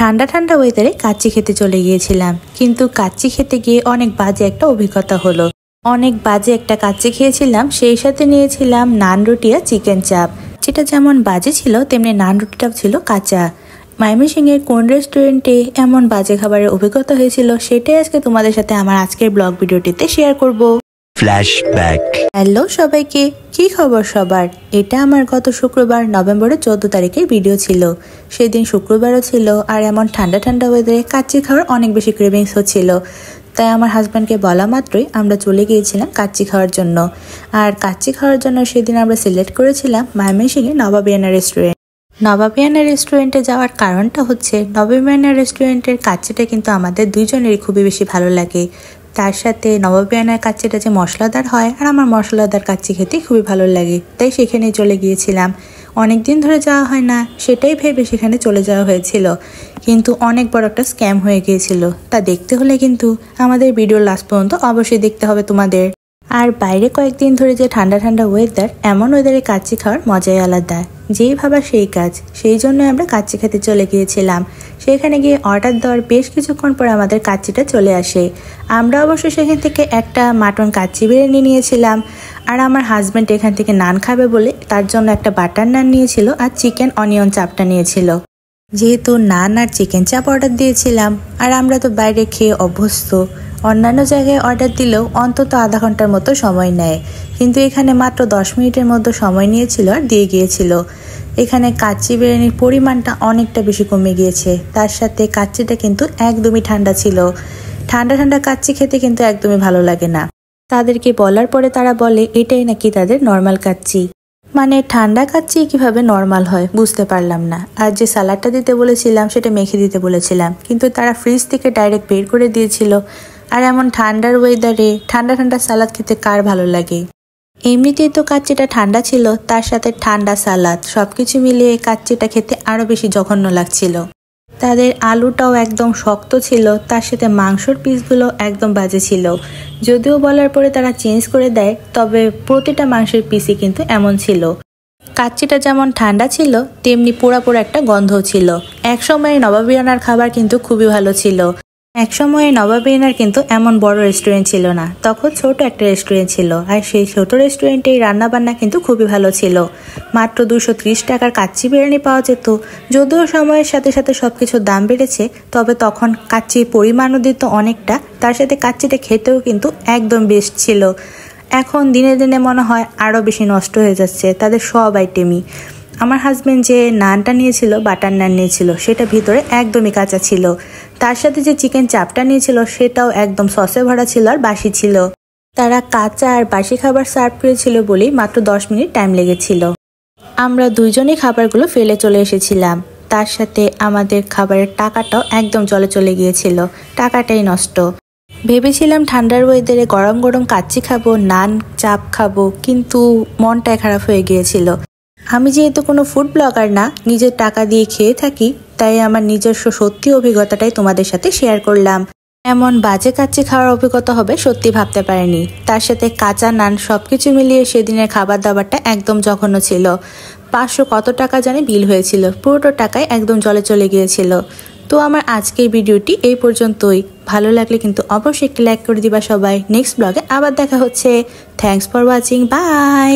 ঠান্ডা ঠান্ডা ওয়েদারে কাচ্চি খেতে চলে গিয়েছিলাম, কিন্তু কাচ্চি খেতে গিয়ে অনেক বাজে একটা অভিজ্ঞতা হলো। অনেক বাজে একটা কাচ্চি খেয়েছিলাম, সেই সাথে নিয়েছিলাম নান রুটি আর চিকেন চাপ। যেটা যেমন বাজে ছিল তেমনি নান রুটিটাও ছিল কাঁচা। ময়মনসিংহের কোন রেস্টুরেন্টে এমন বাজে খাবারের অভিজ্ঞতা হয়েছিল সেটাই আজকে তোমাদের সাথে আমার আজকের ব্লগ ভিডিওটিতে শেয়ার করব। ফ্ল্যাশব্যাক। হ্যালো সবাইকে, কি খবর সবার? এটা আমার গত শুক্রবার নভেম্বরের 14 তারিখের ভিডিও ছিল। সেদিন শুক্রবারও ছিল আর এমন ঠান্ডা ঠান্ডা ওয়েদারে কাচ্চি খাওয়ার অনেক বেশি ক্রেভিংস হচ্ছিল। তাই আমার হাজব্যান্ডকে বলা মাত্রই আমরা চলে গিয়েছিলাম কাচ্চি খাওয়ার জন্য। আর কাচ্চি খাওয়ার জন্য সেদিন আমরা সিলেক্ট করেছিলাম ময়মনসিংহের নবাবিয়ানা রেস্টুরেন্ট। নবাবিয়ানা রেস্টুরেন্টে যাওয়ার কারণটা হচ্ছে নবাবিয়ানা রেস্টুরেন্টের কাচ্চিটা কিন্তু আমাদের দুইজনেরই খুবই বেশি ভালো লাগে। তার সাথে নবাবিয়ানার কাচ্চিটা যে মশলাদার হয় আর আমার মশলাদার কাচ্চি খেতে খুবই ভালো লাগে, তাই সেখানেই চলে গিয়েছিলাম। অনেক দিন ধরে যাওয়া হয় না, সেটাই ভেবে সেখানে চলে যাওয়া হয়েছিল, কিন্তু অনেক বড় একটা স্ক্যাম হয়ে গিয়েছিল। তা দেখতে হলে কিন্তু আমাদের ভিডিও লাস্ট পর্যন্ত অবশ্যই দেখতে হবে তোমাদের। আর বাইরে কয়েকদিন ধরে যে ঠান্ডা ঠান্ডা ওয়েদার, এমন ওয়েদারে কাচ্চি খাওয়ার মজাই আলাদা। যেই ভাবা সেই কাজ, সেই জন্য আমরা কাচ্চি খেতে চলে গিয়েছিলাম। সেখানে গিয়ে অর্ডার দেওয়ার বেশ কিছুক্ষণ পর আমাদের কাচ্চিটা চলে আসে। আমরা অবশ্য সেখান থেকে একটা মাটন কাচ্চি বিরিয়ানি নিয়েছিলাম, আর আমার হাজব্যান্ড এখান থেকে নান খাবে বলে তার জন্য একটা বাটার নান নিয়েছিল আর চিকেন অনিয়ন চাপটা নিয়েছিল। যেহেতু নান আর চিকেন চাপ অর্ডার দিয়েছিলাম আর আমরা তো বাইরে খেয়ে অভ্যস্ত, অন্যান্য জায়গায় অর্ডার দিলেও অন্তত আধা ঘন্টার মতো সময় নেয়, কিন্তু এখানে মাত্র 10 মিনিটের মতো সময় নিয়েছিল আর দিয়ে গিয়েছিল। এখানে কাচ্চি বিরিয়ানির পরিমাণটা অনেকটা বেশি কমে গিয়েছে, তার সাথে কাচ্চিটা কিন্তু একদমই ঠান্ডা ছিল। ঠান্ডা ঠান্ডা কাচ্চি খেতে কিন্তু একদমই ভালো লাগে না। তাদেরকে বলার পরে তারা বলে এটাই নাকি তাদের নর্মাল কাচ্চি। মানে ঠান্ডা কাচ্চি কিভাবে নর্মাল হয় বুঝতে পারলাম না। আর যে সালাডটা দিতে বলেছিলাম সেটা মেখে দিতে বলেছিলাম, কিন্তু তারা ফ্রিজ থেকে ডাইরেক্ট বের করে দিয়েছিল। আর এমন ঠান্ডার ওয়েদারে ঠান্ডা ঠান্ডা সালাদ খেতে কার ভালো লাগে? এমনিতেই তো কাচ্চিটা ঠান্ডা ছিল, তার সাথে ঠান্ডা সালাদ সবকিছু মিলিয়ে কাচ্চিটা খেতে আরো বেশি জঘন্য লাগছিল। তাদের আলুটাও একদম শক্ত ছিল, তার সাথে মাংসর পিসগুলো একদম বাজে ছিল। যদিও বলার পরে তারা চেঞ্জ করে দেয়, তবে প্রতিটা মাংসের পিসই কিন্তু এমন ছিল। কাচ্চিটা যেমন ঠান্ডা ছিল তেমনি পোড়া পোড়া একটা গন্ধও ছিল। একসময় নবাবিয়ানার খাবার কিন্তু খুবই ভালো ছিল। একসময়ে নবাবিয়ানার কিন্তু এমন বড় রেস্টুরেন্ট ছিল না, তখন ছোট একটা রেস্টুরেন্ট ছিল। আর সেই ছোট রেস্টুরেন্টেই রান্নাবান্না কিন্তু খুবই ভালো ছিল। মাত্র 230 টাকার কাচ্চি বিরিয়ানি পাওয়া যেত। যদিও সময়ের সাথে সাথে সবকিছুর দাম বেড়েছে, তবে তখন কাচ্চির পরিমাণও দিত অনেকটা, তার সাথে কাচ্চিটা খেতেও কিন্তু একদম বেস্ট ছিল। এখন দিনে দিনে মনে হয় আরও বেশি নষ্ট হয়ে যাচ্ছে তাদের সব আইটেমই। আমার হাজব্যান্ড যে নানটা নিয়েছিল, বাটার নান নিয়েছিল, সেটা ভিতরে একদমই কাঁচা ছিল। তার সাথে যে চিকেন চাপটা নিয়েছিল সেটাও একদম সসে ভরা ছিল আর বাসি ছিল। তারা কাঁচা আর বাসি খাবার সার্ভ করেছিল বলেই মাত্র 10 মিনিট টাইম লেগেছিল। আমরা দুইজনই খাবারগুলো ফেলে চলে এসেছিলাম, তার সাথে আমাদের খাবারের টাকাটাও একদম জলে চলে গিয়েছিল, টাকাটাই নষ্ট। ভেবেছিলাম ঠান্ডার ওয়েদারে গরম গরম কাচ্চি খাবো, নান চাপ খাবো, কিন্তু মনটাই খারাপ হয়ে গিয়েছিল। আমি যেহেতু কোনো ফুড ব্লগার না, নিজের টাকা দিয়ে খেয়ে থাকি, তাই আমার নিজস্ব সত্যি অভিজ্ঞতাটাই তোমাদের সাথে শেয়ার করলাম। এমন বাজে কাচ্চি খাওয়ার অভিজ্ঞতা হবে সত্যি ভাবতে পারিনি। তার সাথে কাঁচা নান সবকিছু মিলিয়ে সেদিনের খাবার দাবারটা একদম জঘন্য ছিল। 500 কত টাকা জানি বিল হয়েছিল, পুরোটা টাকাই একদম জলে চলে গিয়েছিল। তো আমার আজকের ভিডিওটি এই পর্যন্তই। ভালো লাগলে কিন্তু অবশ্যই একটি লাইক করে দিবা সবাই। নেক্সট ব্লগে আবার দেখা হচ্ছে। Thanks for watching, by.